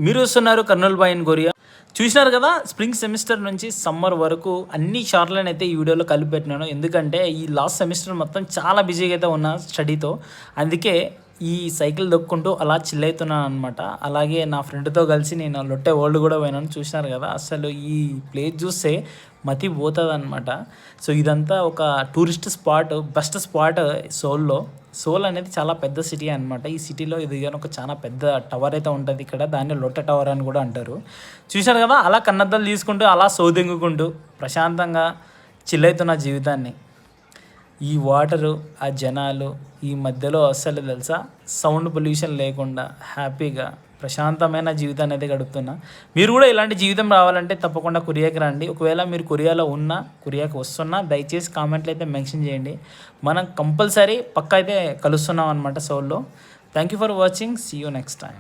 మీరు వస్తున్నారు Kurnool by in Korea. చూసినారు కదా, స్ప్రింగ్ సెమిస్టర్ నుంచి సమ్మర్ వరకు అన్ని షార్ట్లను అయితే ఈ వీడియోలో కలిపి పెట్టినాను. ఎందుకంటే ఈ లాస్ట్ సెమిస్టర్ మొత్తం చాలా బిజీగా అయితే ఉన్నా స్టడీతో, అందుకే ఈ సైకిల్ దొక్కుంటూ అలా చిల్ అవుతున్నాను అనమాట. అలాగే నా ఫ్రెండ్తో కలిసి నేను లొట్టె వరల్డ్ కూడా పోయినాను. చూసినారు కదా, అసలు ఈ ప్లేస్ చూస్తే మతి పోతుంది అనమాట. సో ఇదంతా ఒక టూరిస్ట్ స్పాట్, బెస్ట్ స్పాట్ సోల్లో. సోల్ అనేది చాలా పెద్ద సిటీ అనమాట. ఈ సిటీలో ఇది ఒక చాలా పెద్ద టవర్ అయితే ఉంటుంది ఇక్కడ, దాన్ని లొట్ట టవర్ అని కూడా అంటారు. చూశారు కదా, అలా కన్నద్దాలు తీసుకుంటూ అలా సోదెంగుకుంటూ ప్రశాంతంగా చిల్ అవుతున్న జీవితాన్ని. ఈ వాటరు, ఆ జనాలు, ఈ మధ్యలో అస్సలు తెలుసా సౌండ్ పొల్యూషన్ లేకుండా హ్యాపీగా ప్రశాంతమైన జీవితాన్ని అయితే గడుపుతున్నా. మీరు కూడా ఇలాంటి జీవితం రావాలంటే తప్పకుండా కొరియాకి రండి. ఒకవేళ మీరు కొరియాలో ఉన్నా, కొరియాకి వస్తున్నా, దయచేసి కామెంట్లు అయితే మెన్షన్ చేయండి. మనం కంపల్సరీ పక్కా అయితే కలుస్తున్నాం అనమాట సోల్లో. Thank you for watching. See you next time.